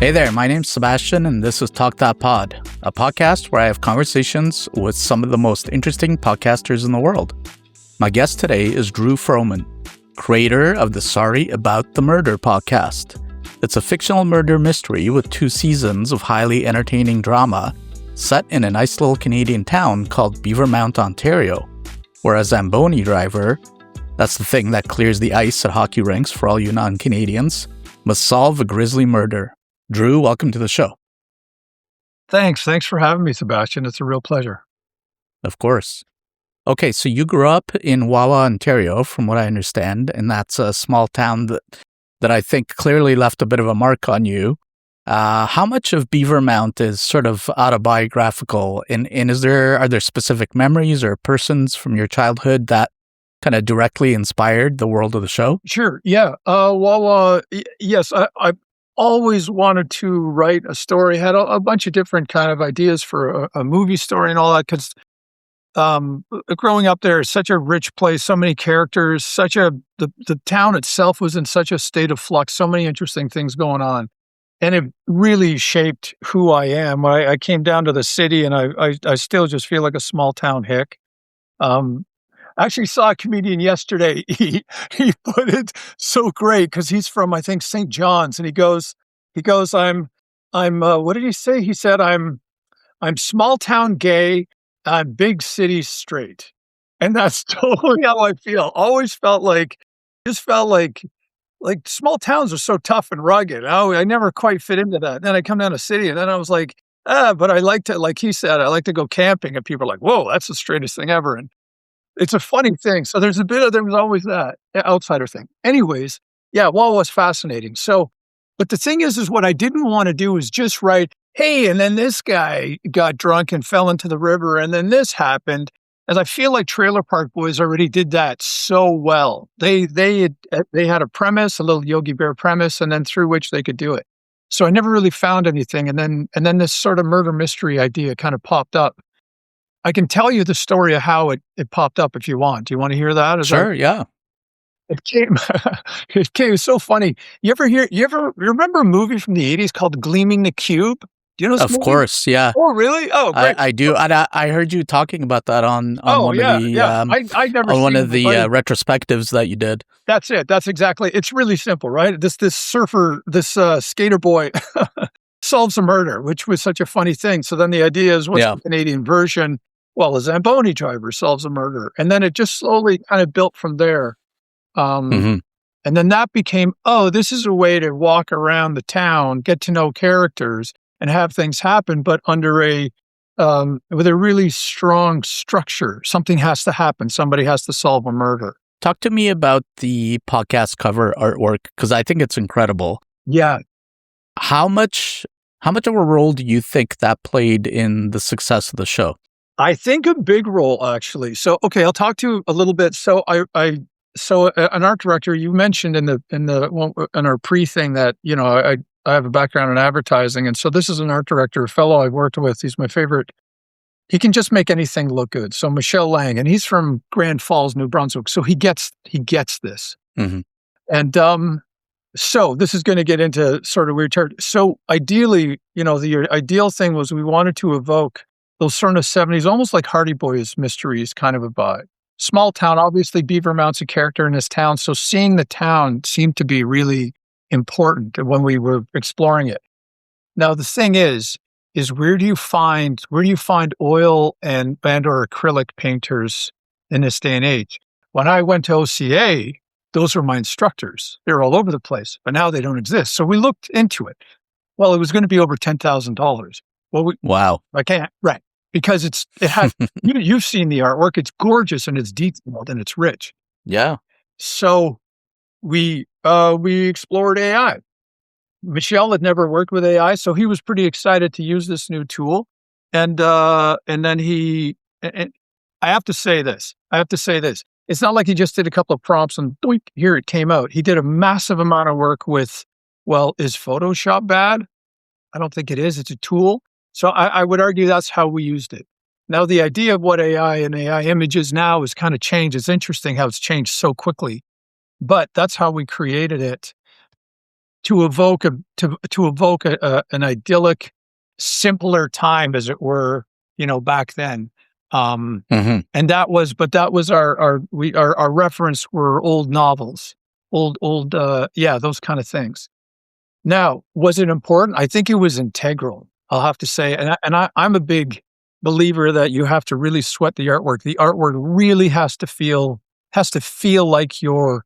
Hey there, my name's Sebastian, and this is Talk That Pod, a podcast where I have conversations with some of the most interesting podcasters in the world. My guest today is Drew Frohmann, creator of the Sorry About the Murder podcast. It's a fictional murder mystery with 2 seasons of highly entertaining drama set in a nice little Canadian town called BeaverMount, Ontario, where a Zamboni driver, that's the thing that clears the ice at hockey rinks for all you non-Canadians, must solve a grisly murder. Drew, welcome to the show. Thanks for having me, Sebastian. It's a real pleasure. Of course. Okay, so you grew up in Wawa, Ontario, from what I understand, and that's a small town that I think clearly left a bit of a mark on you. How much of BeaverMount is sort of autobiographical, and are there specific memories or persons from your childhood that kind of directly inspired the world of the show? Sure, yeah. Wawa, yes, I always wanted to write a story, had a bunch of different kind of ideas for a movie story and all that, because growing up there is such a rich place, so many characters, the town itself was in such a state of flux, so many interesting things going on. And it really shaped who I am. I came down to the city, and I still just feel like a small town hick. I actually saw a comedian yesterday. He put it so great because he's from, I think, St. John's, and he goes, I'm what did he say? He said, I'm small town gay, I'm big city straight. And that's totally how I feel. Always felt like small towns are so tough and rugged. I never quite fit into that. Then I come down to city, and then I was like, but I like to, like he said, I like to go camping, and people are like, whoa, that's the straightest thing ever. And it's a funny thing. So there was always that outsider thing. Anyways, yeah, Wawa was fascinating. So, but the thing is what I didn't want to do is just write, hey, and then this guy got drunk and fell into the river, and then this happened. As I feel like Trailer Park Boys already did that so well. They had a premise, a little Yogi Bear premise, and then through which they could do it. So I never really found anything. And then this sort of murder mystery idea kind of popped up. I can tell you the story of how it popped up if you want. Do you want to hear that? Sure, yeah. It came so funny. You remember a movie from the 80s called Gleaming the Cube? Do you know this movie? Of course, yeah. Oh, really? Oh, great. I do. I heard you talking about that on one of the retrospectives that you did. That's it. That's exactly. It's really simple, right? This skater boy solves a murder, which was such a funny thing. So then the idea is, what's the Canadian version? Well, a Zamboni driver solves a murder. And then it just slowly kind of built from there. And then that became, this is a way to walk around the town, get to know characters, and have things happen, but under with a really strong structure. Something has to happen. Somebody has to solve a murder. Talk to me about the podcast cover artwork, because I think it's incredible. Yeah. How much of a role do you think that played in the success of the show? I think a big role, actually. So, okay, I'll talk to you a little bit. So so an art director, you mentioned in our pre-thing that, I have a background in advertising. And so this is an art director, a fellow I've worked with. He's my favorite. He can just make anything look good. So Michel Lang, and he's from Grand Falls, New Brunswick. So he gets this. Mm-hmm. And so this is going to get into sort of weird territory. So ideally, the ideal thing was we wanted to evoke those sort of 70s, almost like Hardy Boys mysteries kind of a vibe. Small town, obviously BeaverMount's a character in this town. So seeing the town seemed to be really important when we were exploring it. Now, the thing is where do you find oil and or acrylic painters in this day and age? When I went to OCA, those were my instructors. They're all over the place, but now they don't exist. So we looked into it. Well, it was going to be over $10,000. Well, wow. I can't, right. Because it has, you've seen the artwork. It's gorgeous and it's detailed and it's rich. Yeah. So we explored AI. Michel had never worked with AI, so he was pretty excited to use this new tool. And then I have to say this. It's not like he just did a couple of prompts and doink, here it came out. He did a massive amount of work with, is Photoshop bad? I don't think it is. It's a tool. So I would argue that's how we used it. Now, the idea of what AI and AI images now is kind of changed. It's interesting how it's changed so quickly, but that's how we created it. to evoke an idyllic, simpler time, as it were, back then. And that was our reference were old novels, those kind of things. Now, was it important? I think it was integral. I'll have to say, I'm a big believer that you have to really sweat the artwork. The artwork really has to feel like your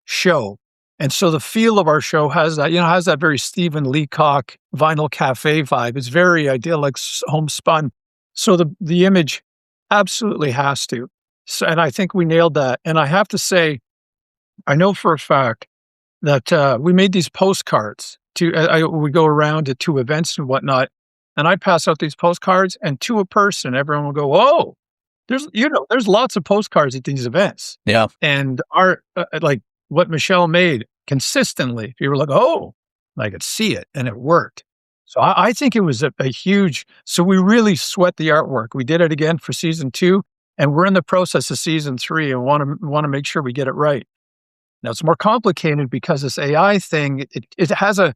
show. And so the feel of our show has that very Stephen Leacock Vinyl Cafe vibe. It's very idyllic, homespun. So the image absolutely has to. So, and I think we nailed that. And I have to say, I know for a fact that we made these postcards we go around to events and whatnot, and I pass out these postcards, and to a person, everyone will go, "Oh, there's lots of postcards at these events." Yeah. And our like what Michelle made consistently, people were like, "Oh, I could see it," and it worked. So I think it was a huge. So we really sweat the artwork. We did it again for season 2, and we're in the process of season 3, and want to make sure we get it right. Now it's more complicated because this AI thing. It has a.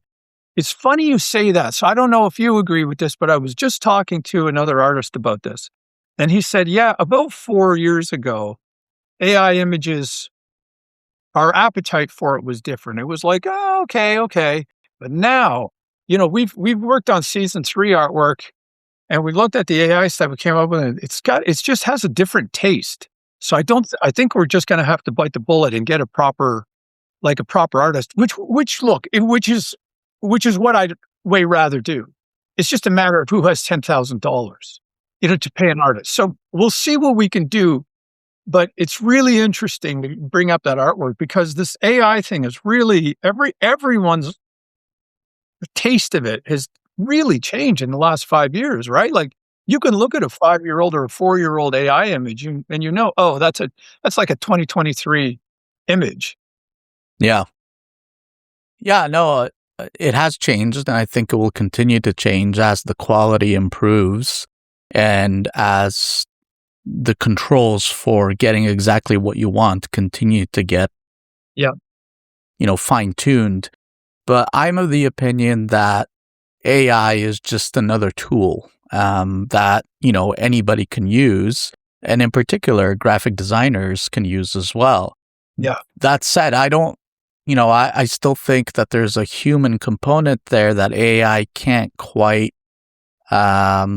It's funny you say that. So I don't know if you agree with this, but I was just talking to another artist about this, and he said, "Yeah, about 4 years ago, AI images, our appetite for it was different. It was like, oh, okay. But now, we've worked on season 3 artwork, and we looked at the AI stuff we came up with, and it just has a different taste. So I think we're just going to have to bite the bullet and get a proper artist, which is what I'd way rather do. It's just a matter of who has $10,000, to pay an artist. So we'll see what we can do. But it's really interesting to bring up that artwork, because this AI thing is really everyone's taste of it has really changed in the last 5 years, right? Like you can look at a 5-year-old or a 4-year-old AI image and oh, that's like a 2023 image. Yeah. Yeah, no, it has changed, and I think it will continue to change as the quality improves and as the controls for getting exactly what you want continue to get, fine-tuned. But I'm of the opinion that AI is just another tool that, anybody can use, and in particular, graphic designers can use as well. Yeah. That said, I still think that there's a human component there that AI can't quite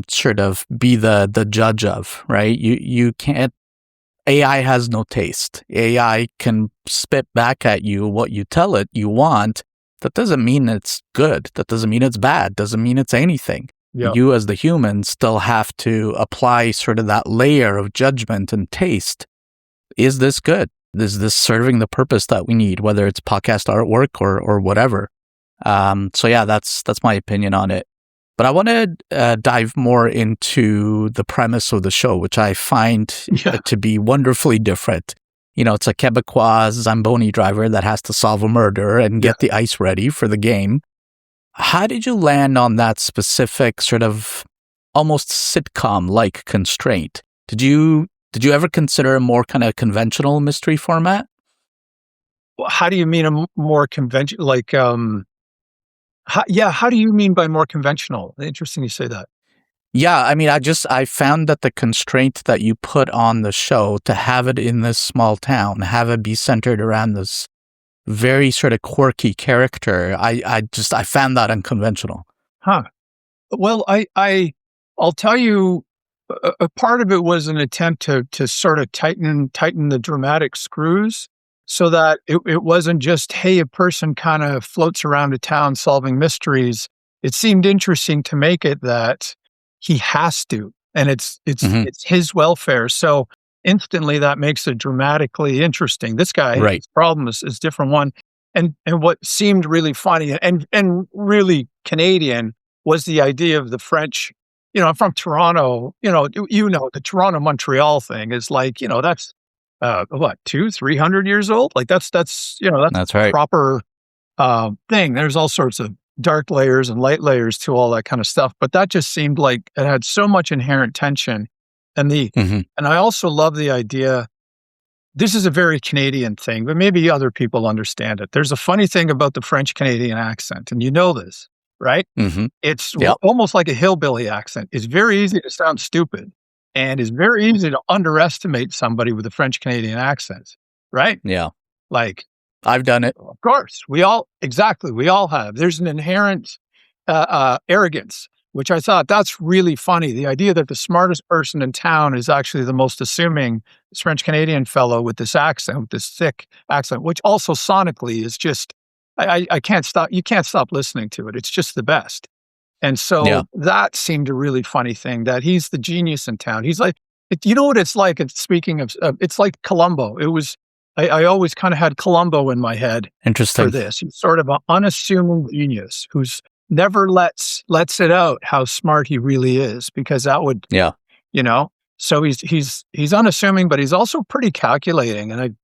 sort of be the judge of, right? You can't. AI has no taste. AI can spit back at you what you tell it you want. That doesn't mean it's good. That doesn't mean it's bad. Doesn't mean it's anything. Yeah. You as the human still have to apply sort of that layer of judgment and taste. Is this good? Is this serving the purpose that we need, whether it's podcast artwork or whatever? So yeah, that's my opinion on it. But I want to dive more into the premise of the show, which I find to be wonderfully different. It's a Quebecois Zamboni driver that has to solve a murder and get the ice ready for the game. How did you land on that specific sort of almost sitcom-like constraint? Did you ever consider a more kind of conventional mystery format? Well, how do you mean a more conventional? Like, how do you mean by more conventional? Interesting you say that. Yeah, I mean, I found that the constraint that you put on the show to have it in this small town, have it be centered around this very sort of quirky character, I found that unconventional. Huh. Well, I'll tell you, a part of it was an attempt to sort of tighten the dramatic screws, so that it wasn't just, hey, a person kind of floats around a town solving mysteries. It seemed interesting to make it that he has to, and it's his welfare. So instantly that makes it dramatically interesting. This guy, right. His problem is a different one. And what seemed really funny and really Canadian was the idea of the French. I'm from Toronto. The Toronto-Montreal thing is like, that's 200-300 years old. Like that's right. Proper thing. There's all sorts of dark layers and light layers to all that kind of stuff. But that just seemed like it had so much inherent tension. And and I also love the idea this is a very Canadian thing, but maybe other people understand it. There's a funny thing about the French Canadian accent, and you know this, right? Mm-hmm. It's Yep. almost like a hillbilly accent. It's very easy to sound stupid, and it's very easy to underestimate somebody with a French Canadian accent, right? Yeah. Like, I've done it. of course, we all have. There's an inherent arrogance, which I thought that's really funny. The idea that the smartest person in town is actually the most assuming, this French Canadian fellow with this accent, with this thick accent, which also sonically is just, I can't stop. You can't stop listening to it. It's just the best. And so Yeah. that seemed a really funny thing, that he's the genius in town. He's like, you know what it's like? Speaking of, it's like Columbo. It was, I always kind of had Columbo in my head for Interesting. this. He's sort of an unassuming genius who's never lets it out how smart he really is, because that would, Yeah. you know. So he's unassuming, but he's also pretty calculating, and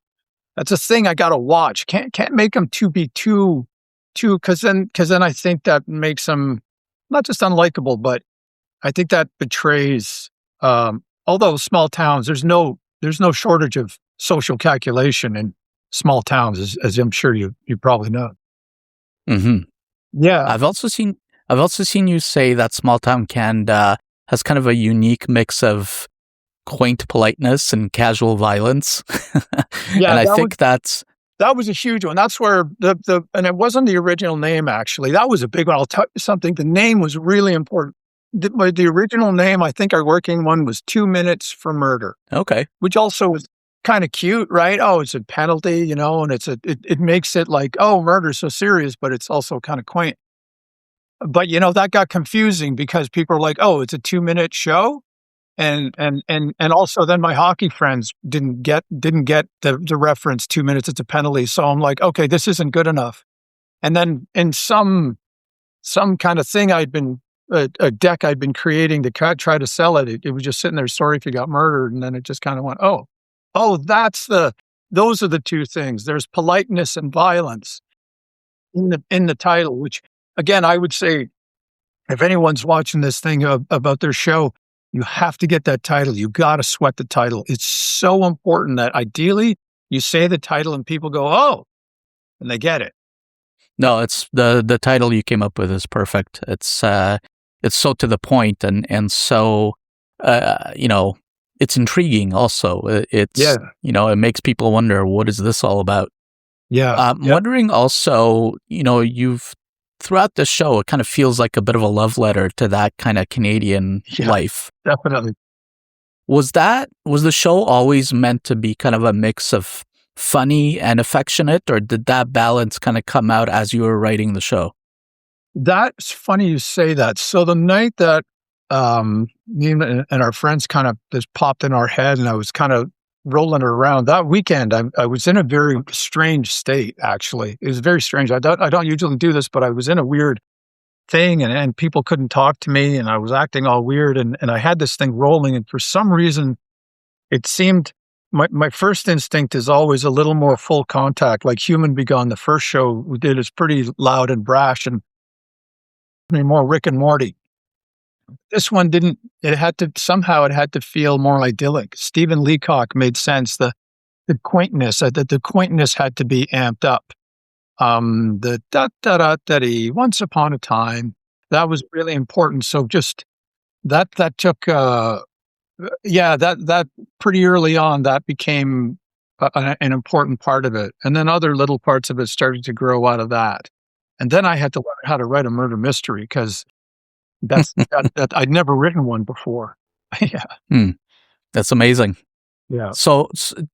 that's a thing I got to watch. Can't make him be too, because then I think that makes him not just unlikable, but I think that betrays. Although small towns, there's no shortage of social calculation in small towns, as I'm sure you probably know. Mm-hmm. Yeah. I've also seen you say that small town Canada has kind of a unique mix of quaint politeness and casual violence. Yeah, and I think that was a huge one. That's where and it wasn't the original name, actually. That was a big one. I'll tell you something. The name was really important. The original name, I think our working one, was 2 Minutes for Murder. Okay. Which also was kind of cute, right? Oh, it's a penalty, and it makes it like, oh, murder's so serious, but it's also kind of quaint. But that got confusing because people are like, oh, it's a 2-minute show. And also then my hockey friends didn't get the reference 2 minutes, it's a penalty. So I'm like, okay, this isn't good enough. And then in some kind of thing a deck I'd been creating to try to sell it, it was just sitting there, sorry if you got murdered. And then it just kind of went, oh, those are the two things. There's politeness and violence in the title, which again, I would say if anyone's watching this thing about their show, you have to get that title. You got to sweat the title. It's so important that ideally you say the title and people go, oh, and they get it. No, it's the title you came up with is perfect. It's so to the point and so, it's intriguing also. It's, it makes people wonder, what is this all about? Yeah. I'm wondering also, you've throughout the show, it kind of feels like a bit of a love letter to that kind of Canadian life. Definitely. Was the show always meant to be kind of a mix of funny and affectionate, or did that balance kind of come out as you were writing the show? That's funny you say that. So the night that me and our friends kind of just popped in our head, and I was kind of rolling it around that weekend, I was in a very strange state. Actually, it was very strange. I don't usually do this, but I was in a weird thing, and people couldn't talk to me, and I was acting all weird, and I had this thing rolling, and for some reason, it seemed my first instinct is always a little more full contact, like Human Begun. The first show we did is pretty loud and brash, and more Rick and Morty. This one didn't. It had to feel more idyllic. Stephen Leacock made sense. The quaintness, the quaintness had to be amped up. The da-da-da-da-dee, once upon a time, that was really important. So just that took, that pretty early on, that became an important part of it. And then other little parts of it started to grow out of that. And then I had to learn how to write a murder mystery, because that I'd never written one before. Yeah. That's amazing. Yeah. So,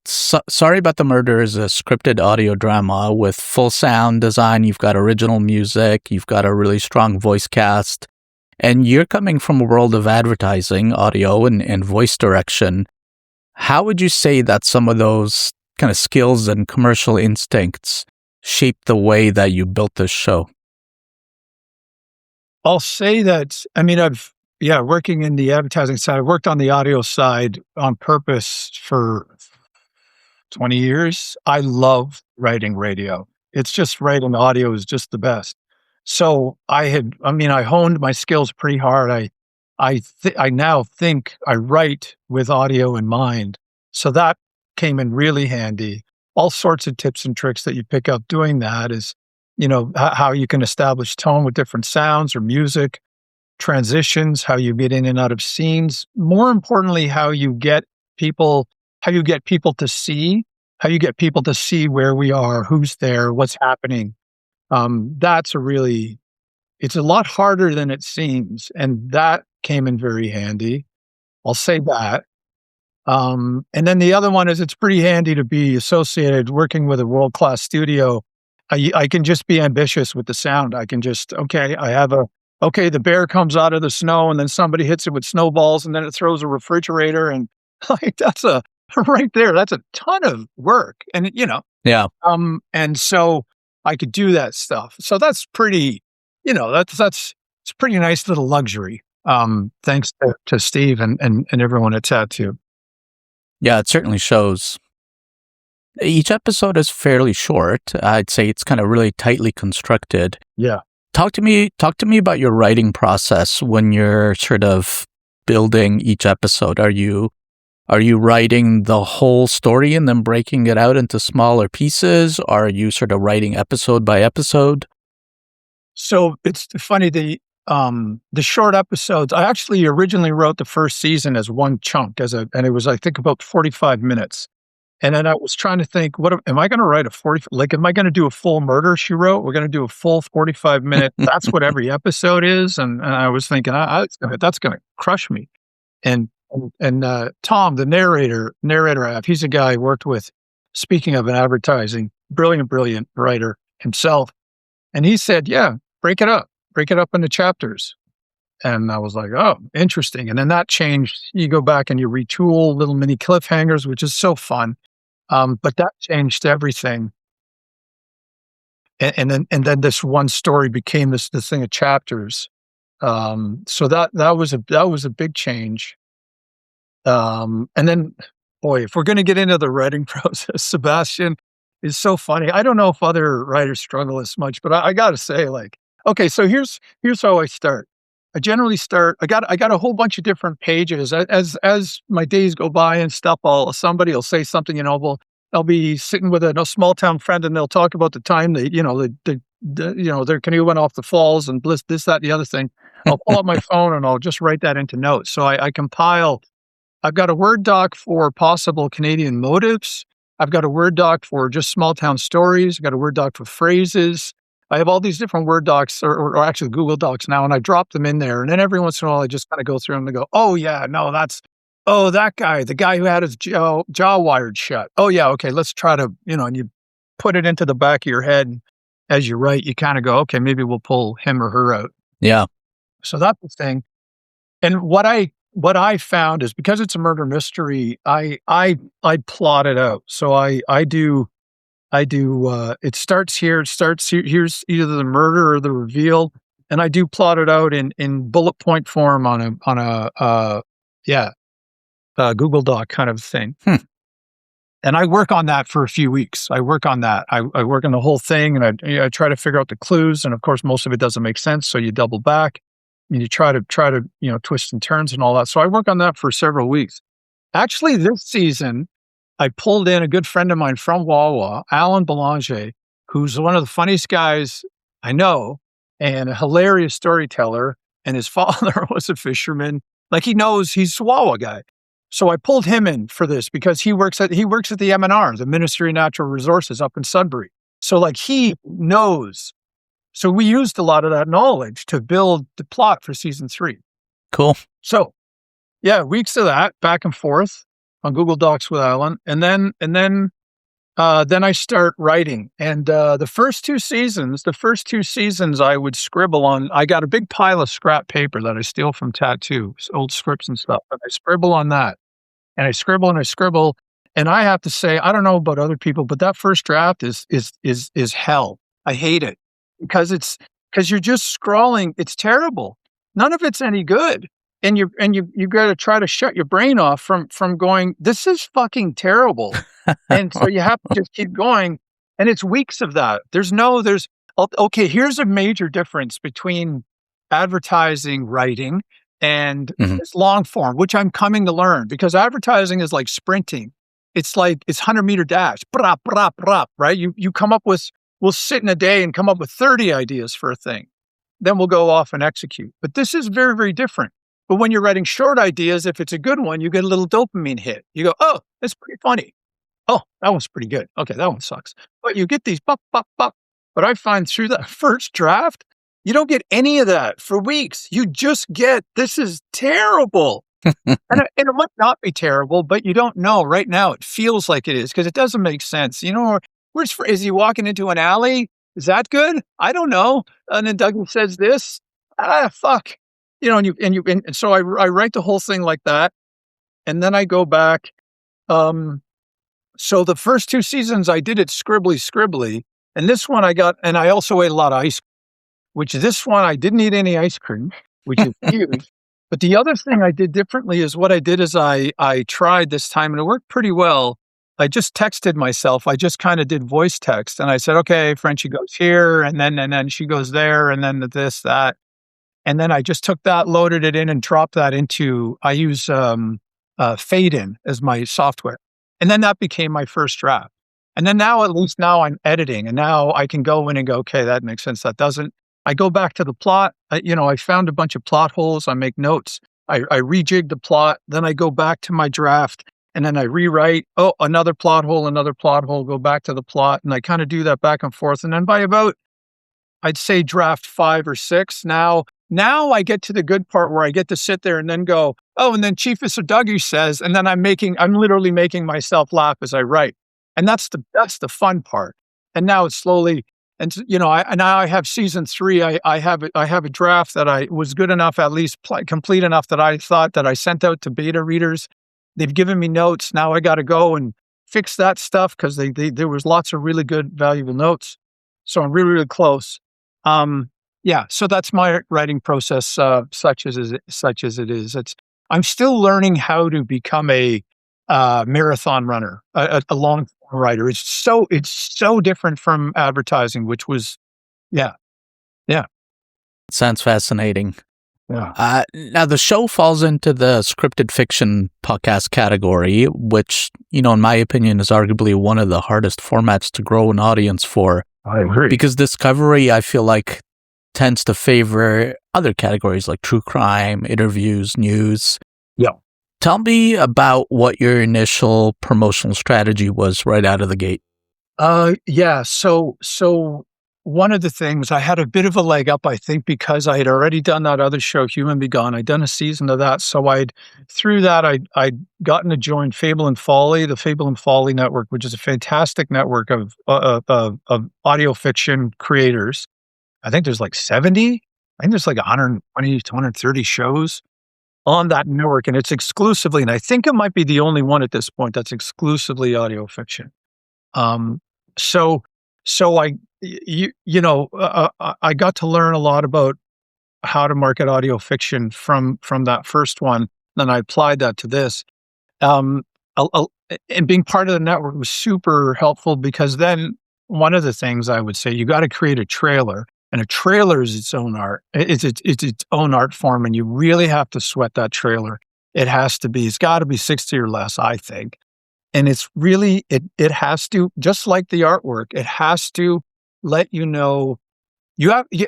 Sorry About the Murder is a scripted audio drama with full sound design. You've got original music. You've got a really strong voice cast. And you're coming from a world of advertising, audio, and voice direction. How would you say that some of those kind of skills and commercial instincts shaped the way that you built this show? I'll say that, working in the advertising side, I worked on the audio side on purpose for 20 years. I love writing radio. It's just writing audio is just the best. So I honed my skills pretty hard. I now think I write with audio in mind. So that came in really handy. All sorts of tips and tricks that you pick up doing that is, how you can establish tone with different sounds or music, transitions, how you get in and out of scenes. More importantly, how you get people to see where we are, who's there, what's happening. It's a lot harder than it seems, and that came in very handy. I'll say that. And then the other one is it's pretty handy to be associated working with a world-class studio. I can just be ambitious with the sound. I can just, the bear comes out of the snow and then somebody hits it with snowballs and then it throws a refrigerator and that's right there. That's a ton of work. And Yeah. And so I could do that stuff. So that's pretty, it's a pretty nice little luxury. Thanks to Steve and everyone at Tattoo. Yeah, it certainly shows. Each episode is fairly short. I'd say it's kind of really tightly constructed. Yeah. Talk to me about your writing process when you're sort of building each episode. Are you writing the whole story and then breaking it out into smaller pieces? Or are you sort of writing episode by episode? So it's funny, the short episodes, I actually originally wrote the first season as one chunk and it was, I think, about 45 minutes. And then I was trying to think, am I going to write am I going to do a full Murder, She Wrote? We're going to do a full 45 minute. That's what every episode is. And I was thinking, that's going to crush me. And Tom, the narrator I have, he's a guy I worked with, speaking of in advertising, brilliant writer himself. And he said, yeah, break it up into chapters. And I was like, oh, interesting. And then that changed. You go back and you retool little mini cliffhangers, which is so fun. But that changed everything. And then this one story became this thing of chapters. So that was a big change. And then, boy, if we're going to get into the writing process, Sebastian is so funny. I don't know if other writers struggle as much, but I got to say, okay, so here's how I start. I generally start. I got a whole bunch of different pages. As my days go by and stuff, somebody will say something. I'll be sitting with a small town friend, and they'll talk about the time their canoe went off the falls and this, that, and the other thing. I'll pull up my phone and I'll just write that into notes. So I compile. I've got a Word doc for possible Canadian motives. I've got a Word doc for just small town stories. I've got a Word doc for phrases. I have all these different Word docs or actually Google Docs now, and I drop them in there. And then every once in a while, I just kind of go through them and go, oh, yeah, no, that guy, the guy who had his jaw wired shut. Oh, yeah, okay, let's try to, and you put it into the back of your head as you write. You kind of go, okay, maybe we'll pull him or her out. Yeah. So that's the thing. And what I found is because it's a murder mystery, I plot it out. So I do, it starts here, here's either the murder or the reveal. And I do plot it out in bullet point form on a Google Doc kind of thing. And I work on that for a few weeks. I work on that. I work on the whole thing and I try to figure out the clues. And of course, most of it doesn't make sense. So you double back and you try to, twist and turns and all that. So I work on that for several weeks. Actually, this season, I pulled in a good friend of mine from Wawa, Alan Belanger, who's one of the funniest guys I know and a hilarious storyteller. And his father was a fisherman. He's a Wawa guy. So I pulled him in for this because he works at the M&R, the Ministry of Natural Resources up in Sudbury. So he knows. So we used a lot of that knowledge to build the plot for season 3. Cool. So yeah, weeks of that back and forth on Google Docs with Alan. And then I start writing. And the first two seasons I would scribble on. I got a big pile of scrap paper that I steal from Tattoo, old scripts and stuff. And I scribble on that. And I scribble and I scribble. And I have to say, I don't know about other people, but that first draft is hell. I hate it because you're just scrawling. It's terrible. None of it's any good. And you got to try to shut your brain off from going, this is fucking terrible. And so you have to just keep going. And it's weeks of that. Okay, here's a major difference between advertising writing and this long form, which I'm coming to learn because advertising is like sprinting. it's 100-meter dash, brap, brap, brap, right? You come up with, we'll sit in a day and come up with 30 ideas for a thing. Then we'll go off and execute. But this is very, very different. But when you're writing short ideas, if it's a good one, you get a little dopamine hit. You go, oh, that's pretty funny. Oh, that one's pretty good. Okay, that one sucks. But you get these pop, pop, pop. But I find through that first draft, you don't get any of that for weeks. You just get, this is terrible. And it might not be terrible, but you don't know. Right now, it feels like it is because it doesn't make sense. Is he walking into an alley? Is that good? I don't know. And then Douglas says this. Fuck. And so I write the whole thing like that, and then I go back. So the first 2 seasons I did it scribbly, and this one and I also ate a lot of ice cream, which this one I didn't eat any ice cream, which is huge. But the other thing I did differently is what I did is I tried this time, and it worked pretty well. I just texted myself. I just kind of did voice text, and I said, okay, Frenchie goes here, and then she goes there, and then this, that. And then I just took that, loaded it in, and dropped that into, I use Fade In as my software. And then that became my first draft. And then at least now I'm editing, and now I can go in and go, okay, that makes sense. That doesn't. I go back to the plot. I found a bunch of plot holes. I make notes. I rejig the plot. Then I go back to my draft, and then I rewrite. Oh, another plot hole, go back to the plot. And I kind of do that back and forth. And then by about, I'd say draft 5 or 6, now I get to the good part where I get to sit there and then go, oh, and then Chiefus or Dougie says, and then I'm literally making myself laugh as I write. And that's the fun part. And now it's slowly, and now I have season 3. I have a draft that I was good enough, at least complete enough, that I thought that I sent out to beta readers. They've given me notes. Now I got to go and fix that stuff because there was lots of really good, valuable notes. So I'm really, really close. So that's my writing process, such as it is. I'm still learning how to become a marathon runner, a long writer. It's so different from advertising, which was, yeah. Sounds fascinating. Yeah. Now the show falls into the scripted fiction podcast category, which, in my opinion, is arguably one of the hardest formats to grow an audience for. I agree. Because Discovery, I feel like, tends to favor other categories like true crime, interviews, news. Yeah. Tell me about what your initial promotional strategy was right out of the gate. So one of the things, I had a bit of a leg up, I think, because I had already done that other show, Human Be Gone. I'd done a season of that. So I'd gotten to join Fable and Folly, the Fable and Folly network, which is a fantastic network of audio fiction creators. I think there's like 70. I think there's like 120 to 130 shows on that network, and it's exclusively, and I think it might be the only one at this point that's exclusively audio fiction. So I got to learn a lot about how to market audio fiction from that first one. Then I applied that to this. And being part of the network was super helpful, because then one of the things I would say, you got to create a trailer. And a trailer is its own art. It's its own art form, and you really have to sweat that trailer. It's got to be 60 or less, I think. And it's really, it has to, just like the artwork, it has to let you know,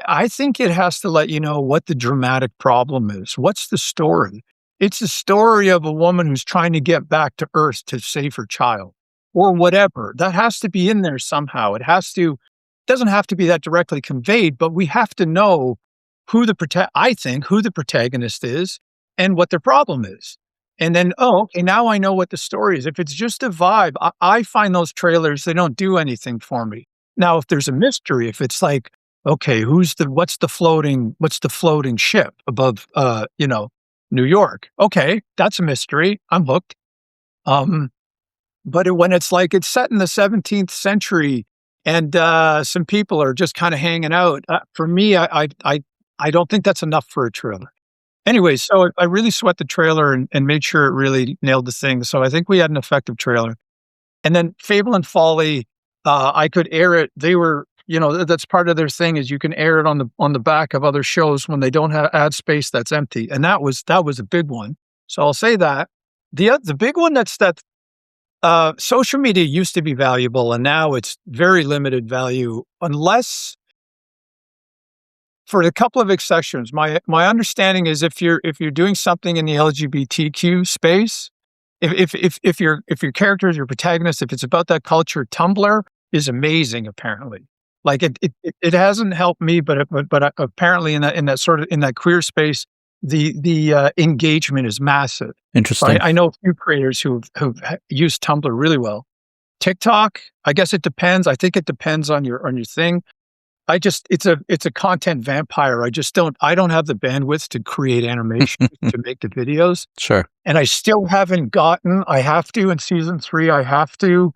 I think it has to let you know what the dramatic problem is. What's the story? It's the story of a woman who's trying to get back to Earth to save her child, or whatever. That has to be in there somehow. Doesn't have to be that directly conveyed, but we have to know who the protagonist is and what their problem is. And then, okay, now I know what the story is. If it's just a vibe, I find those trailers, they don't do anything for me. Now, if there's a mystery, if it's like, okay, what's the floating ship above, New York? Okay, that's a mystery. I'm hooked. But when it's like, it's set in the 17th century, and some people are just kind of hanging out. For me, I don't think that's enough for a trailer. Anyway, so I really sweat the trailer and made sure it really nailed the thing. So I think we had an effective trailer. And then Fable and Folly, I could air it. They were, that's part of their thing, is you can air it on the back of other shows when they don't have ad space that's empty. And that was a big one. So I'll say that. The big one that social media used to be valuable, and now it's very limited value, unless for a couple of exceptions. My understanding is if you're doing something in the LGBTQ space, if your character is your protagonist, if it's about that culture, Tumblr is amazing. Apparently, like it hasn't helped me, but apparently in that queer space, the engagement is massive. Interesting. I know a few creators who've used Tumblr really well. TikTok, I guess it depends. I think it depends on your thing. It's a content vampire. I don't have the bandwidth to create animation to make the videos. Sure. And I still haven't gotten, I have to in season 3, I have to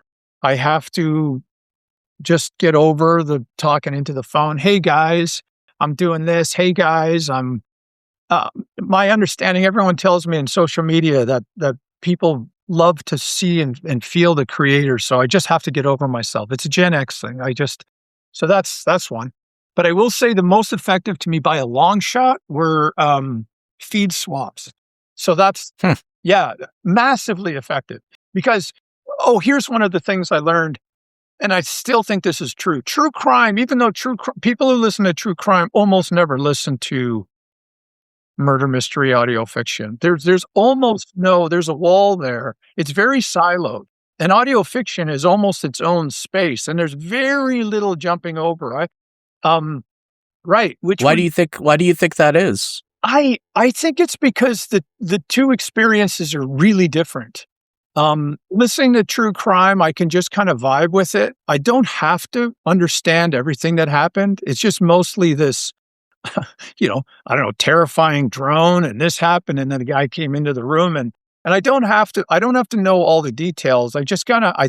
just get over the talking into the phone. Hey guys, I'm doing this. Hey guys, my understanding, everyone tells me in social media that people love to see and feel the creator. So I just have to get over myself. It's a Gen X thing. So that's one. But I will say the most effective to me by a long shot were feed swaps. So that's, massively effective. Because, here's one of the things I learned, and I still think this is true. True crime, even though people who listen to true crime almost never listen to murder mystery audio fiction. There's almost there's a wall there. It's very siloed. And audio fiction is almost its own space, and there's very little jumping over. Right. Why do you think that is? I think it's because the two experiences are really different. Listening to true crime, I can just kind of vibe with it. I don't have to understand everything that happened. It's just mostly this, terrifying drone, and this happened, and then a guy came into the room, and I don't have to know all the details. I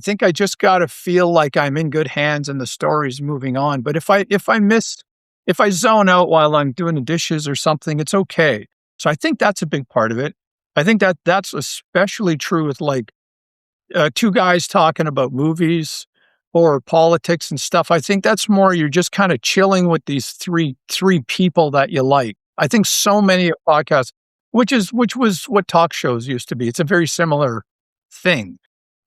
think I just gotta feel like I'm in good hands and the story's moving on. But if I zone out while I'm doing the dishes or something, it's okay. So I think that's a big part of it. I think that's especially true with like two guys talking about movies or politics and stuff. I think that's more, you're just kind of chilling with these three people that you like. I think so many podcasts, which was what talk shows used to be. It's a very similar thing.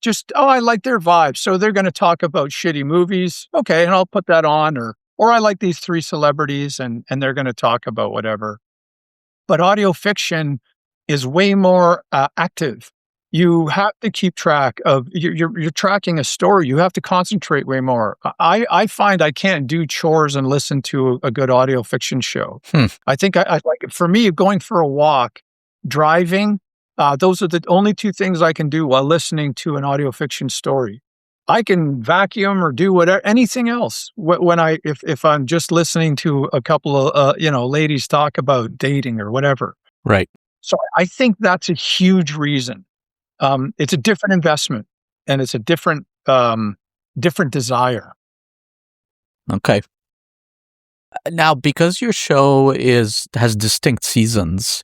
Just, I like their vibe. So they're going to talk about shitty movies. Okay. And I'll put that on, or I like these 3 celebrities and they're going to talk about whatever. But audio fiction is way more active. You have to keep track of, you're tracking a story. You have to concentrate way more. I find I can't do chores and listen to a good audio fiction show. I think I like it. For me, going for a walk, driving, those are the only 2 things I can do while listening to an audio fiction story. I can vacuum or do whatever, anything else if I'm just listening to a couple of ladies talk about dating or whatever. Right. So I think that's a huge reason. It's a different investment, and it's a different desire. Okay. Now, because your show has distinct seasons,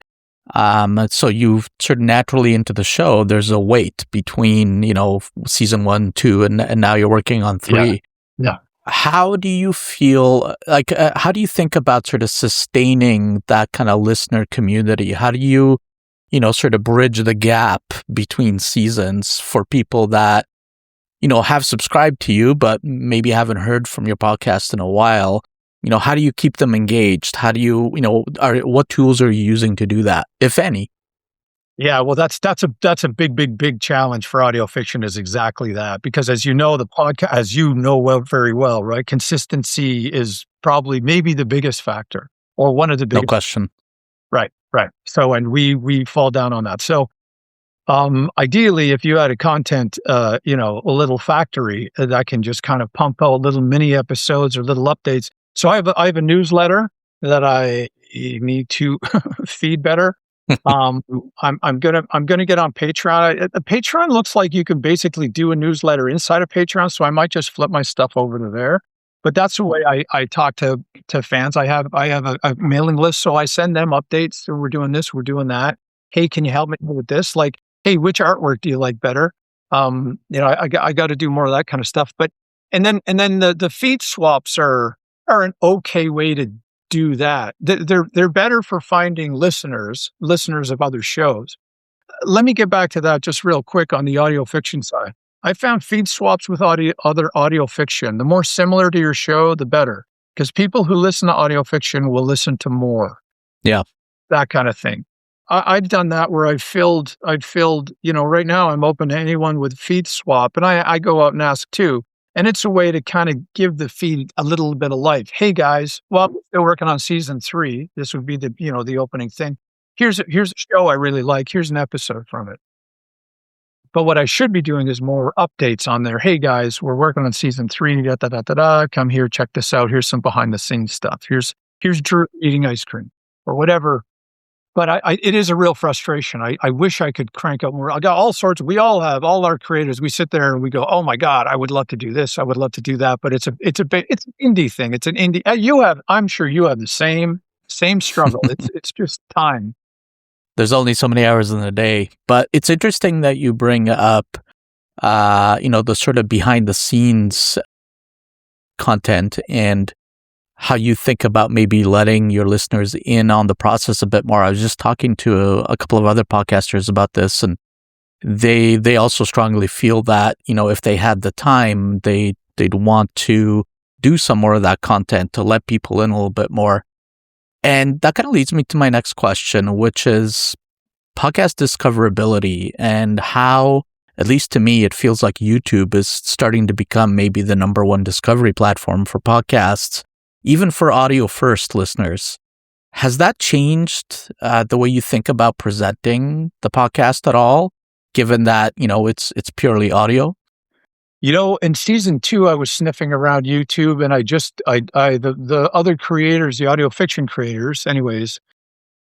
so you sort of naturally into the show, there's a wait between, season 1, 2, and now you're working on 3. Yeah. How do you feel, how do you think about sort of sustaining that kind of listener community? How do you, sort of bridge the gap between seasons for people that, have subscribed to you, but maybe haven't heard from your podcast in a while? How do you keep them engaged? How do you, what tools are you using to do that, if any? Yeah, well, that's a big challenge for audio fiction, is exactly that. Because as you know, the podcast, as you know very well, right? Consistency is probably maybe the biggest factor, or one of the biggest. No question. Right. So, and we fall down on that. So, ideally, if you had a content, a little factory that can just kind of pump out little mini episodes or little updates. So I have a newsletter that I need to feed better. I'm gonna get on Patreon. Patreon looks like you can basically do a newsletter inside of Patreon, so I might just flip my stuff over to there. But that's the way I talk to fans. I have a mailing list, so I send them updates. So we're doing this, we're doing that. Hey, can you help me with this? Like, hey, which artwork do you like better? I got to do more of that kind of stuff. But and then the feed swaps are an okay way to do that. They're better for finding listeners of other shows. Let me get back to that just real quick on the audio fiction side. I found feed swaps with other audio fiction. The more similar to your show, the better. Because people who listen to audio fiction will listen to more. Yeah. That kind of thing. I've done that where I've filled, right now I'm open to anyone with feed swap, and I go out and ask too. And it's a way to kind of give the feed a little bit of life. Hey guys, well, they're working on season 3. This would be the opening thing. Here's a show I really like. Here's an episode from it. But what I should be doing is more updates on there. Hey guys, we're working on season 3. Da, da, da, da, da. Come here, check this out. Here's some behind the scenes stuff. Here's Drew eating ice cream or whatever. But it is a real frustration. I wish I could crank up more. I got all sorts. We all have all our creators. We sit there and we go, "Oh my God, I would love to do this. I would love to do that." But it's an indie thing. It's an indie. I'm sure you have the same struggle. It's just time. There's only so many hours in the day, but it's interesting that you bring up, the sort of behind the scenes content and how you think about maybe letting your listeners in on the process a bit more. I was just talking to a couple of other podcasters about this, and they also strongly feel that, if they had the time, they'd want to do some more of that content to let people in a little bit more. And that kind of leads me to my next question, which is podcast discoverability and how, at least to me, it feels like YouTube is starting to become maybe the number one discovery platform for podcasts, even for audio first listeners. Has that changed the way you think about presenting the podcast at all, given that, it's purely audio? In season 2, I was sniffing around YouTube, and the other creators, the audio fiction creators, anyways,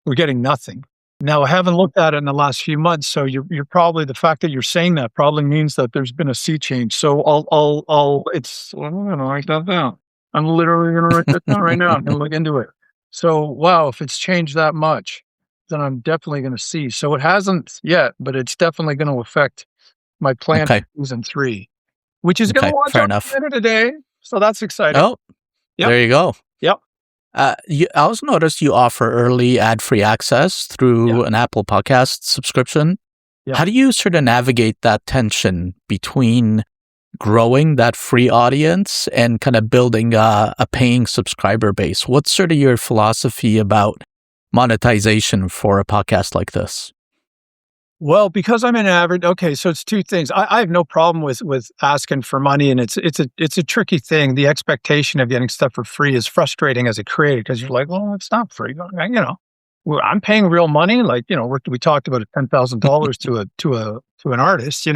were getting nothing. Now, I haven't looked at it in the last few months, so you're probably, the fact that you're saying that probably means that there's been a sea change. So I'm going to write that down. I'm literally going to write that down right now. I'm going to look into it. So, wow, if it's changed that much, then I'm definitely going to see. So it hasn't yet, but it's definitely going to affect my plan for season 3. Which is going to launch on Canada today. So that's exciting. Oh, yep. There you go. Yep. I also noticed you offer early ad-free access through an Apple Podcast subscription. Yep. How do you sort of navigate that tension between growing that free audience and kind of building a paying subscriber base? What's sort of your philosophy about monetization for a podcast like this? Well, because I'm an average, okay, so it's 2 things. I have no problem with asking for money, and it's a tricky thing. The expectation of getting stuff for free is frustrating as a creator because you're like, well, it's not free. I'm paying real money. Like, we talked about $10,000 to an artist.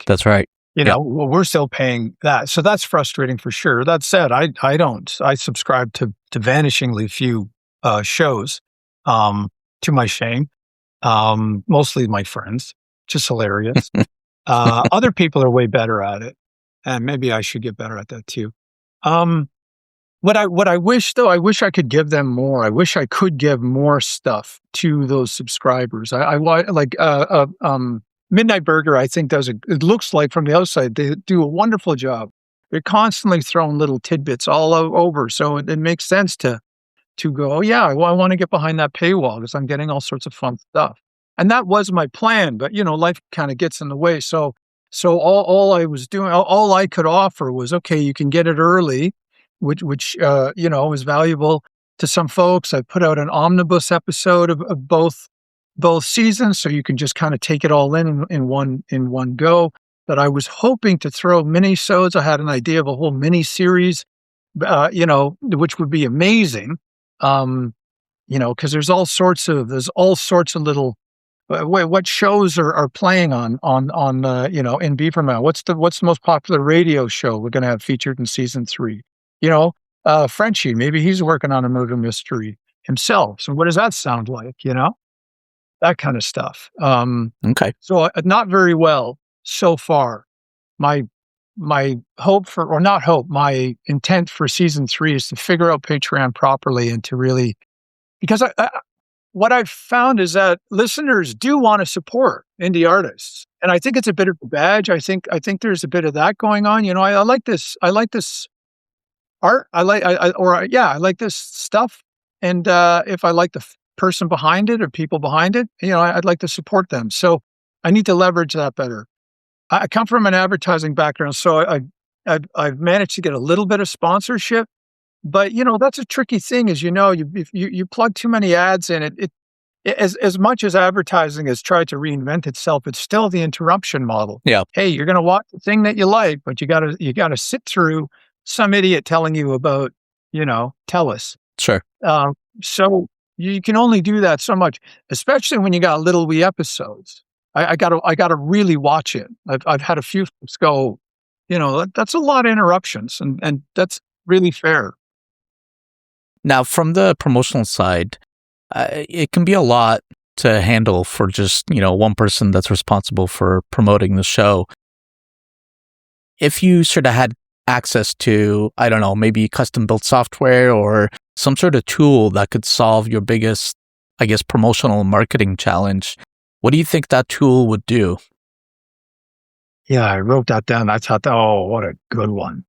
That's right. We're still paying that, so that's frustrating for sure. That said, I don't. I subscribe to vanishingly few shows, to my shame. Mostly my friends, just hilarious. Other people are way better at it, and maybe I should get better at that too. What I wish though, I wish I could give them more. I wish I could give more stuff to those subscribers. I like Midnight Burger. I think it looks like from the outside they do a wonderful job. They're constantly throwing little tidbits all over, so it makes sense to go, oh yeah, I want to get behind that paywall because I'm getting all sorts of fun stuff. And that was my plan, but life kind of gets in the way. So all I was doing, all I could offer was, okay, you can get it early, which is valuable to some folks. I put out an omnibus episode of both seasons, so you can just kind of take it all in one go. But I was hoping to throw mini-sodes. I had an idea of a whole mini series, which would be amazing. Because there's all sorts of little, what shows are playing on in BeaverMount. What's the most popular radio show we're going to have featured in season 3? Frenchie, maybe he's working on a murder mystery himself. So what does that sound like? That kind of stuff. Okay. So not very well so far. My hope my intent for season 3 is to figure out Patreon properly and to really, because what I've found is that listeners do want to support indie artists, and I think it's a bit of a badge. I think there's a bit of that going on. I like this art. I like this stuff, and if I like the person behind it or people behind it, I'd like to support them. So I need to leverage that better. I come from an advertising background, so I've managed to get a little bit of sponsorship, but, that's a tricky thing, as you know, if you plug too many ads in it, as much as advertising has tried to reinvent itself, it's still the interruption model. Yeah, Hey, you're gonna watch the thing that you like, but you gotta sit through some idiot telling you about, TELUS. sure. So you can only do that so much, especially when you got little wee episodes. I gotta really watch it. I've had a few folks go, that's a lot of interruptions, and that's really fair. Now, from the promotional side, it can be a lot to handle for just, one person that's responsible for promoting the show. If you sort of had access to, I don't know, maybe custom built software or some sort of tool that could solve your biggest, I guess, promotional marketing challenge, what do you think that tool would do? Yeah, I wrote that down. I thought, oh, what a good one.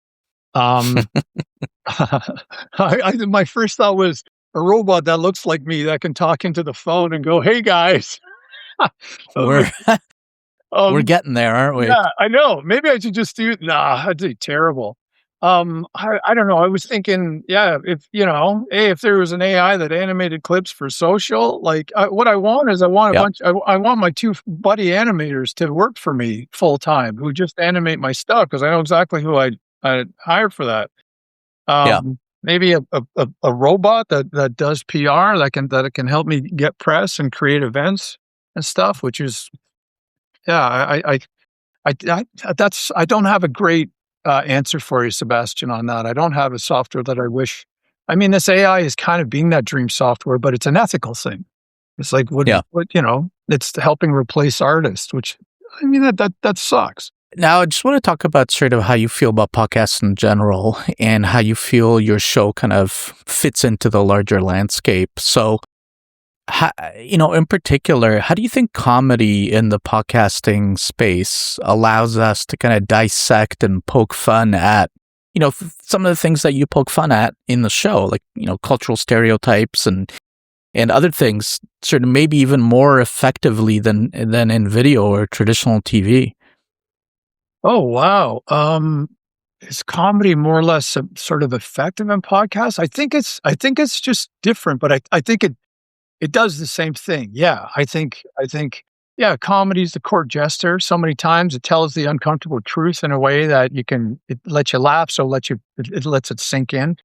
Um, my first thought was a robot that looks like me that can talk into the phone and go, "Hey guys." We're we're Um, getting there, aren't we? yeah, I know. Maybe I should just do. Nah, that'd be terrible. I don't know. I was thinking, yeah, if there was an AI that animated clips for social, like what I want is I want a Yep. bunch. I want my two buddy animators to work for me full time who just animate my stuff because I know exactly who I'd hire for that. Yeah. Maybe a robot that does PR that can help me get press and create events and stuff, which is yeah, I don't have a great answer for you, Sebastian, on that. I don't have a software that I wish. I mean, this AI is kind of being that dream software, but it's an ethical thing. It's like Yeah. it's helping replace artists, which I mean that sucks. Now, I just want to talk about sort of how you feel about podcasts in general and how you feel your show kind of fits into the larger landscape. So, in particular, how do you think comedy in the podcasting space allows us to kind of dissect and poke fun at, some of the things that you poke fun at in the show, like, cultural stereotypes and other things, sort of maybe even more effectively than in video or traditional TV? Oh wow. Is comedy more or less sort of effective in podcasts? I think it's just different, but I think it does the same thing. Yeah, I think yeah, comedy is the court jester. So many times it tells the uncomfortable truth in a way that it lets you laugh, so it lets it sink in,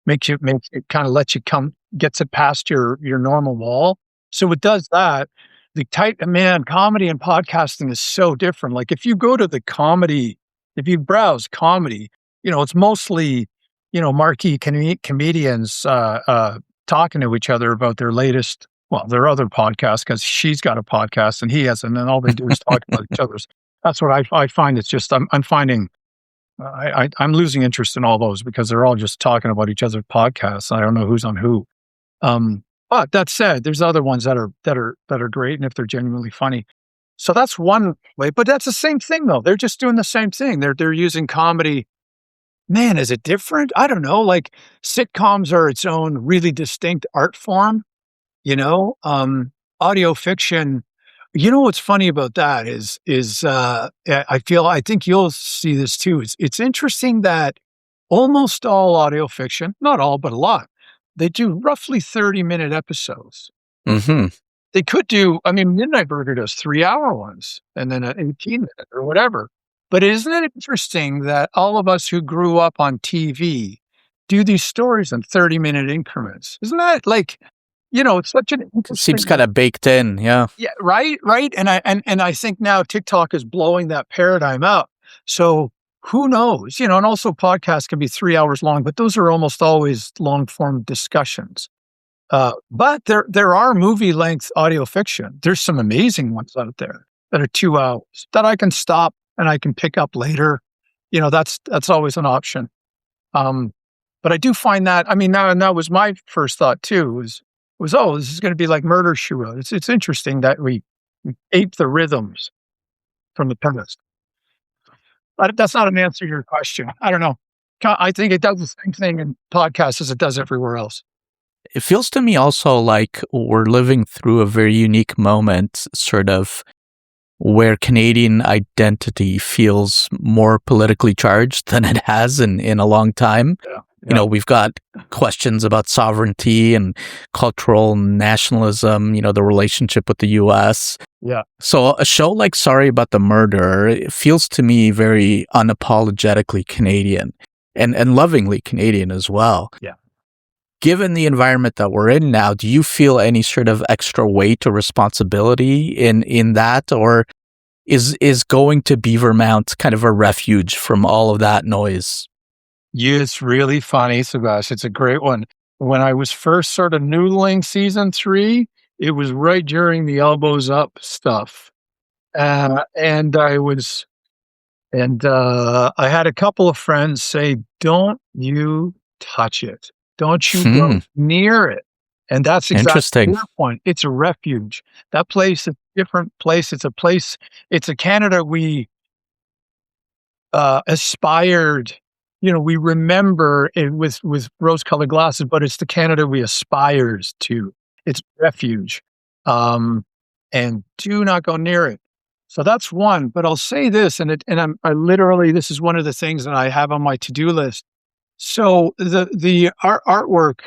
makes it kind of lets you gets it past your normal wall. So it does that. The type man, comedy and podcasting is so different. Like if you browse comedy, it's mostly, marquee comedians talking to each other about their other podcast because she's got a podcast and he hasn't, and all they do is talk about each other's. That's what I find. It's just I'm finding I'm losing interest in all those because they're all just talking about each other's podcasts. I don't know who's on who. But that said, there's other ones that are great, and if they're genuinely funny, so that's one way. But that's the same thing, though. They're just doing the same thing. They're using comedy. Man, is it different? I don't know. Like sitcoms are its own really distinct art form. You know, audio fiction. You know what's funny about that is I think you'll see this too. It's interesting that almost all audio fiction, not all, but a lot, they do roughly 30-minute episodes. Hmm. They could do, I mean, Midnight Burger does 3-hour ones and then an 18-minute or whatever. But isn't it interesting that all of us who grew up on TV do these stories in 30-minute increments? Isn't that like, it's such an Seems interesting. kind of baked in. Yeah. Yeah, right. And I think now TikTok is blowing that paradigm up. So who knows? And also podcasts can be 3 hours long, but those are almost always long form discussions. But there are movie length audio fiction. There's some amazing ones out there that are 2 hours that I can stop and I can pick up later. That's always an option. But I do find that, I mean, now, and that was my first thought too, was, oh, this is going to be like Murder, She Wrote. It's interesting that we ape the rhythms from the past. But that's not an answer to your question. I don't know. I think it does the same thing in podcasts as it does everywhere else. It feels to me also like we're living through a very unique moment, sort of where Canadian identity feels more politically charged than it has in a long time. Yeah. You know, we've got questions about sovereignty and cultural nationalism, the relationship with the US. Yeah. So a show like Sorry About the Murder, it feels to me very unapologetically Canadian and lovingly Canadian as well. Yeah. Given the environment that we're in now, do you feel any sort of extra weight or responsibility in that, or is going to BeaverMount kind of a refuge from all of that noise? Yeah, it's really funny, Sebastian. It's a great one. When I was first sort of noodling season 3, it was right during the elbows up stuff. And I had a couple of friends say, "Don't you touch it. Don't you go near it." And that's exactly Interesting. your point. It's a refuge. That place is a different place. It's a Canada we aspired, we remember it with rose-colored glasses, but it's the Canada we aspires to. It's refuge. And do not go near it. So that's one, but I'll say this, I literally, this is one of the things that I have on my to-do list. So the artwork,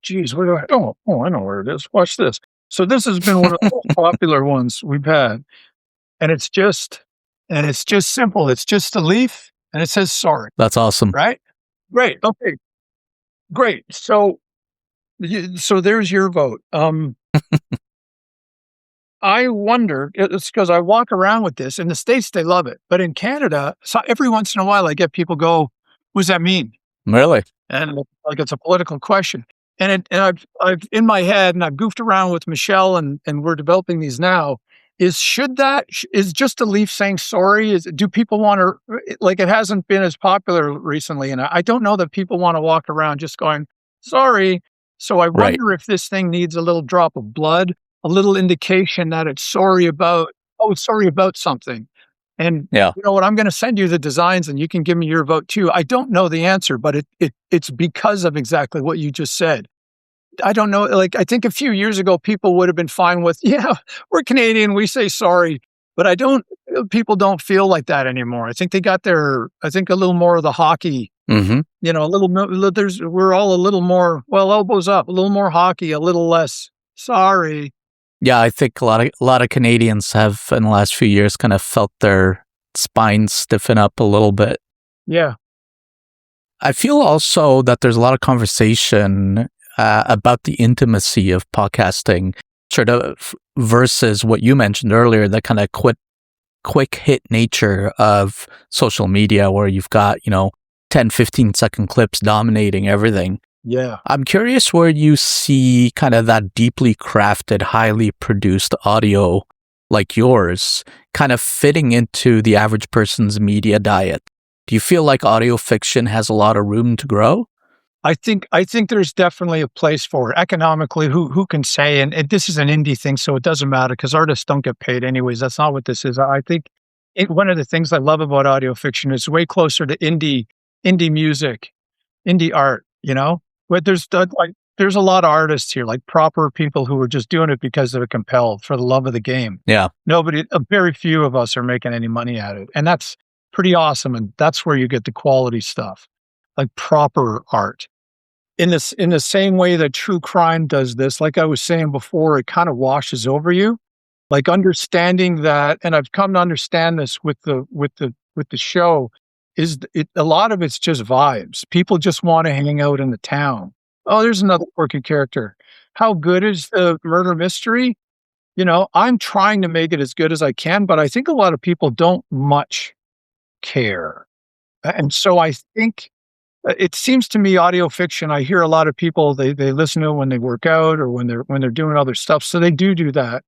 geez, where do I know where it is. Watch this. So this has been one of the most popular ones we've had. And it's just simple. It's just a leaf and it says sorry. That's awesome. Right? Great. Okay. Great. So there's your vote. I wonder, it's because I walk around with this. In the States, they love it. But in Canada, so every once in a while, I get people go, "What does that mean?" Really? And like it's a political question. And I've in my head, and I've goofed around with Michelle, and we're developing these now. Is just a leaf saying sorry? Do people want to, like, it hasn't been as popular recently, and I don't know that people want to walk around just going sorry. So I wonder if this thing needs a little drop of blood, a little indication that it's sorry about something. And you know what? I'm going to send you the designs, and you can give me your vote too. I don't know the answer, but it's because of exactly what you just said. I don't know. Like, I think a few years ago, people would have been fine with, yeah, we're Canadian, we say sorry, but people don't feel like that anymore. I think they got a little more of the hockey, we're all a little more, well, elbows up, a little more hockey, a little less sorry. Yeah, I think a lot of Canadians have in the last few years kind of felt their spines stiffen up a little bit. Yeah. I feel also that there's a lot of conversation about the intimacy of podcasting, sort of versus what you mentioned earlier, the kind of quick hit nature of social media where you've got, 10, 15-second clips dominating everything. Yeah. I'm curious where you see kind of that deeply crafted, highly produced audio like yours kind of fitting into the average person's media diet. Do you feel like audio fiction has a lot of room to grow? I think there's definitely a place for it. Economically, who can say, and this is an indie thing, so it doesn't matter because artists don't get paid anyways. That's not what this is. I think one of the things I love about audio fiction is way closer to indie music, indie art, But there's a lot of artists here, like proper people who are just doing it because they're compelled for the love of the game. Yeah. Very few of us are making any money at it. And that's pretty awesome. And that's where you get the quality stuff, like proper art. In the same way that true crime does this, like I was saying before, it kind of washes over you. Like understanding that, and I've come to understand this with the show, a lot of it's just vibes. People just want to hang out in the town. Oh, there's another quirky character. How good is the murder mystery? I'm trying to make it as good as I can, but I think a lot of people don't much care. And so I think it seems to me audio fiction, I hear a lot of people, they listen to it when they work out or when they're doing other stuff. So they do that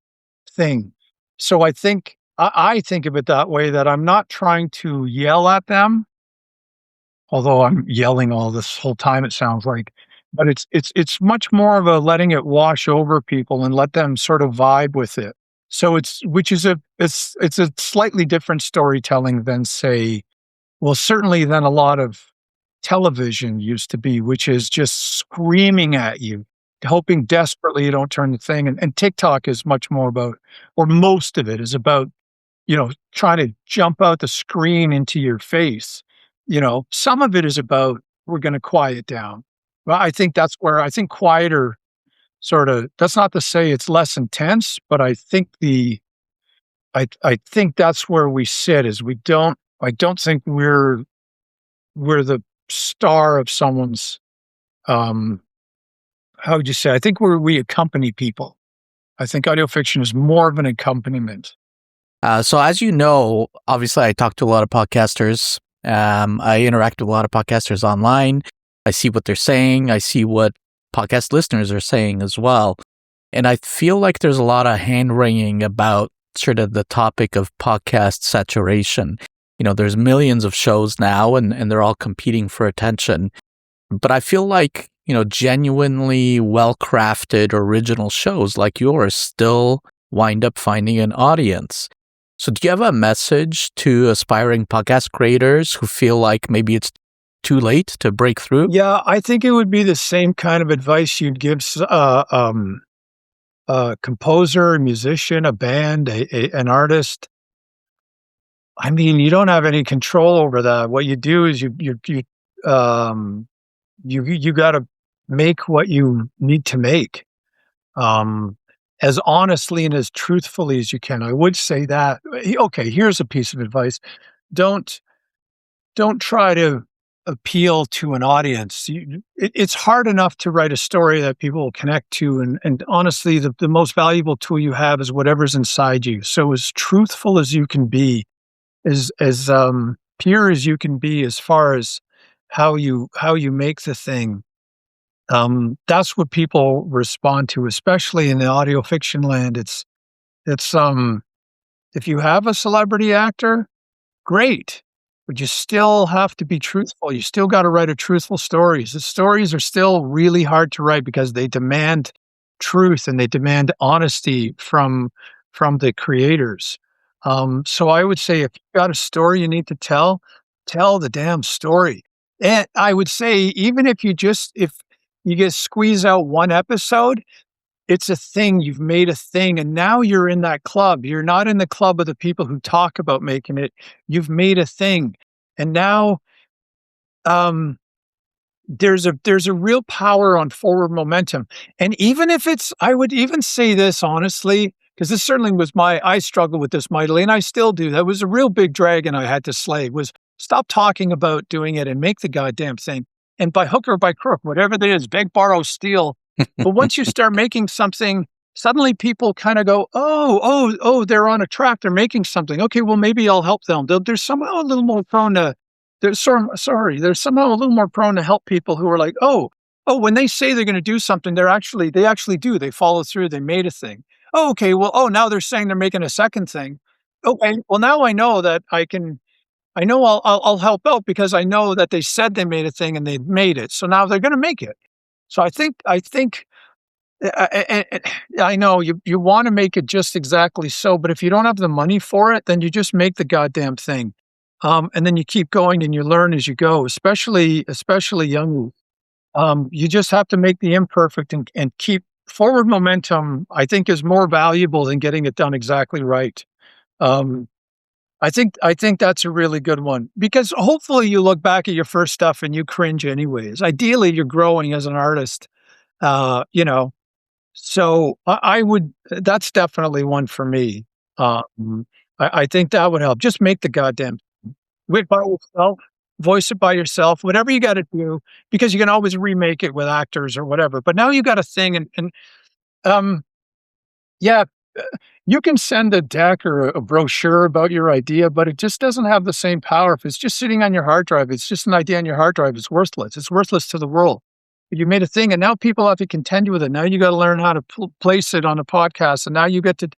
thing. So I think I think of it that way, that I'm not trying to yell at them, although I'm yelling all this whole time, it sounds like, but it's much more of a letting it wash over people and let them sort of vibe with it. So it's a slightly different storytelling than, say, well, certainly than a lot of television used to be, which is just screaming at you. hoping desperately you don't turn the thing. And TikTok is much more about, or most of it is about, trying to jump out the screen into your face. Some of it is about, we're going to quiet down. Well, I think that's where I think quieter sort of, that's not to say it's less intense, but I think that's where we sit is I don't think we're the star of someone's, how would you say? I think we accompany people. I think audio fiction is more of an accompaniment. So as you know, obviously I talk to a lot of podcasters. I interact with a lot of podcasters online. I see what they're saying. I see what podcast listeners are saying as well. And I feel like there's a lot of hand-wringing about sort of the topic of podcast saturation. There's millions of shows now and they're all competing for attention. But I feel like, genuinely well-crafted original shows like yours still wind up finding an audience. So do you have a message to aspiring podcast creators who feel like maybe it's too late to break through? Yeah, I think it would be the same kind of advice you'd give a composer, a musician, a band, an artist. I mean, you don't have any control over that. What you do is you got to make what you need to make, as honestly and as truthfully as you can. I would say that. Okay, here's a piece of advice: don't try to appeal to an audience. It's hard enough to write a story that people will connect to, and honestly, the most valuable tool you have is whatever's inside you. So as truthful as you can be, as pure as you can be, as far as how you make the thing. That's what people respond to, especially in the audio fiction land. It's if you have a celebrity actor, great, but you still have to be truthful. You still got to write a truthful stories. The stories are still really hard to write because they demand truth and they demand honesty from the creators. So I would say if you've got a story you need to tell the damn story. And I would say even if you get squeeze out one episode, it's a thing. You've made a thing, and now you're in that club. You're not in the club of the people who talk about making it. You've made a thing, and now there's a real power on forward momentum. And even if I would even say this honestly, because this certainly was I struggled with this mightily, and I still do. That was a real big dragon I had to slay, was stop talking about doing it and make the goddamn thing. And by hook or by crook, whatever it is, beg, borrow, steal. But once you start making something, suddenly people kind of go, oh, they're on a track. They're making something. Okay, well, maybe I'll help them. They're somehow a little more prone to, they're somehow a little more prone to help people who are like, oh, when they say they're going to do something, they actually do. They follow through. They made a thing. Oh, okay, well, now they're saying they're making a second thing. Okay, well, now I know that I'll help out because I know that they said they made a thing and they made it. So now they're going to make it. So I think I know you want to make it just exactly so, but if you don't have the money for it, then you just make the goddamn thing. And then you keep going and you learn as you go, especially young. You just have to make the imperfect and keep forward momentum. I think is more valuable than getting it done exactly right. I think that's a really good one because hopefully you look back at your first stuff and you cringe anyways. Ideally, you're growing as an artist, So that's definitely one for me. I think that would help. Just make the goddamn wait by yourself, voice it by yourself, whatever you got to do, because you can always remake it with actors or whatever. But now you got a thing, yeah. You can send a deck or a brochure about your idea, but it just doesn't have the same power. If it's just sitting on your hard drive, it's just an idea on your hard drive. It's worthless. It's worthless to the world. But you made a thing, and now people have to contend with it. Now you got to learn how to place it on a podcast, and now you get to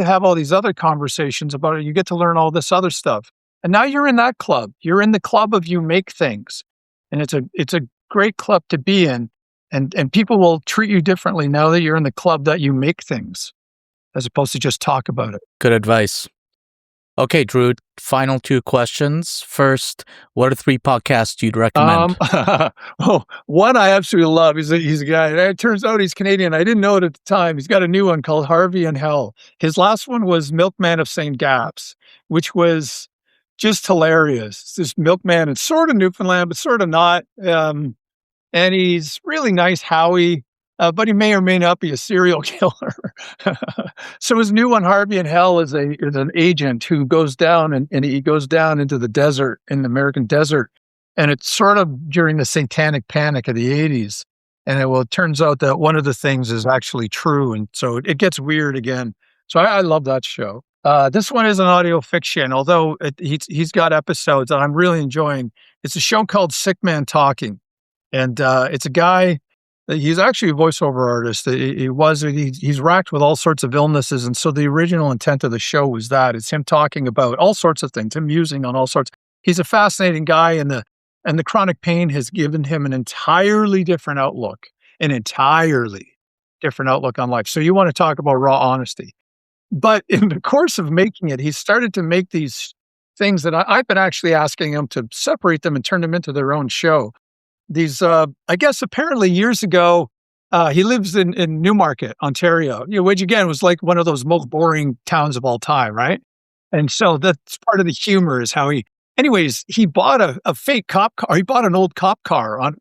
have all these other conversations about it. You get to learn all this other stuff, and now you're in that club. You're in the club of you make things, and it's a great club to be in, and people will treat you differently now that you're in the club that you make things, as opposed to just talk about it. Good advice. Okay, Drew, final 2 questions. First, what are 3 podcasts you'd recommend? One I absolutely love. He's a guy. And it turns out he's Canadian. I didn't know it at the time. He's got a new one called Harvey in Hell. His last one was Milkman of St. Gaps, which was just hilarious. It's this milkman. It's sort of Newfoundland, but sort of not. And he's really nice, Howie, but he may or may not be a serial killer. So his new one, Harvey in Hell, is an agent who goes down and he goes down into the desert, in the American desert. And it's sort of during the satanic panic of the 80s. And it turns out that one of the things is actually true. And so it gets weird again. So I love that show. This one is an audio fiction, although he's got episodes that I'm really enjoying. It's a show called Sick Man Talking. And it's a guy. He's actually a voiceover artist. He's racked with all sorts of illnesses. And so the original intent of the show was that it's him talking about all sorts of things, him musing on all sorts. He's a fascinating guy, and the chronic pain has given him an entirely different outlook on life. So you want to talk about raw honesty. But in the course of making it, he started to make these things that I've been actually asking him to separate them and turn them into their own show. These, I guess, apparently years ago, he lives in Newmarket, Ontario, which again was like one of those most boring towns of all time, right? And so that's part of the humor is how he bought a fake cop car. He bought an old cop car on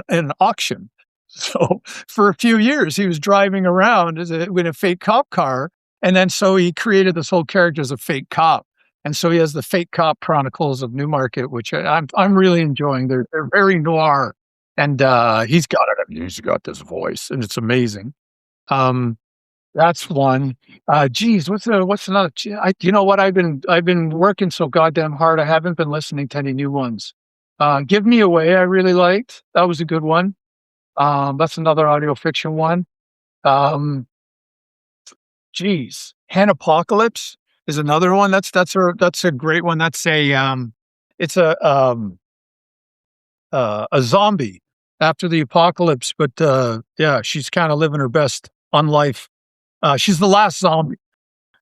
an auction. So for a few years, he was driving around with a fake cop car, and then so he created this whole character as a fake cop. And so he has the Fake Cop Chronicles of Newmarket, which I'm really enjoying. They're very noir, and he's got this voice, and it's amazing. That's one. What's another? You know what? I've been working so goddamn hard. I haven't been listening to any new ones. Give Me Away, I really liked. That was a good one. That's another audio fiction one. Hanapocalypse is another one. That's a great one. That's it's a zombie after the apocalypse, but she's kind of living her best on life. She's the last zombie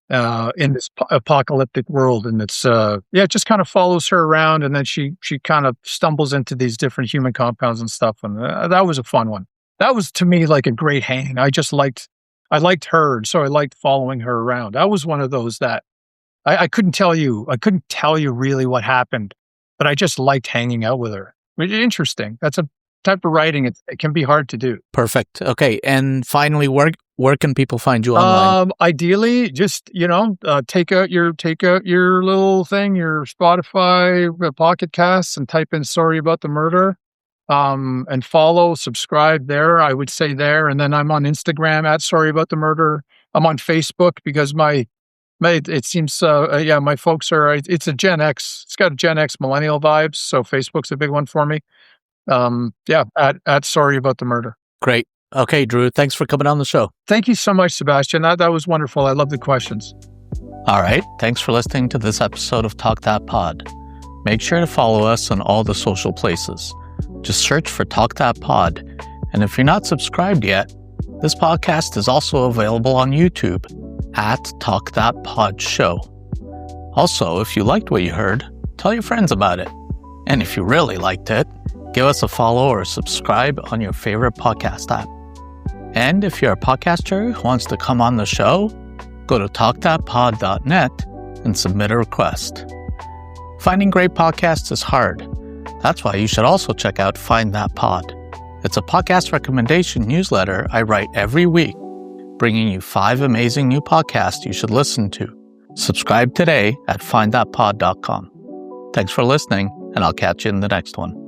in this apocalyptic world, and it's it just kind of follows her around, and then she kind of stumbles into these different human compounds and stuff, and that was a fun one. That was, to me, like a great hang. I liked her, and so I liked following her around. That was one of those that I couldn't tell you really what happened, but I just liked hanging out with her. Interesting. That's a type of writing. It can be hard to do. Perfect. Okay. And finally, where can people find you online? Ideally, just, take out your little thing, your Spotify Pocket Casts, and type in Sorry About the Murder. And subscribe there. I would say there. And then I'm on Instagram at Sorry About the Murder. I'm on Facebook because it seems, my folks it's a Gen X. It's got a Gen X millennial vibes. So Facebook's a big one for me. At Sorry About the Murder. Great. Okay, Drew, thanks for coming on the show. Thank you so much, Sebastian. That was wonderful. I love the questions. All right. Thanks for listening to this episode of Talk That Pod. Make sure to follow us on all the social places. Just search for Talk That Pod. And if you're not subscribed yet, this podcast is also available on YouTube at Talk That Pod Show. Also, if you liked what you heard, tell your friends about it. And if you really liked it, give us a follow or subscribe on your favorite podcast app. And if you're a podcaster who wants to come on the show, go to talkthatpod.net and submit a request. Finding great podcasts is hard. That's why you should also check out Find That Pod. It's a podcast recommendation newsletter I write every week, bringing you 5 amazing new podcasts you should listen to. Subscribe today at findthatpod.com. Thanks for listening, and I'll catch you in the next one.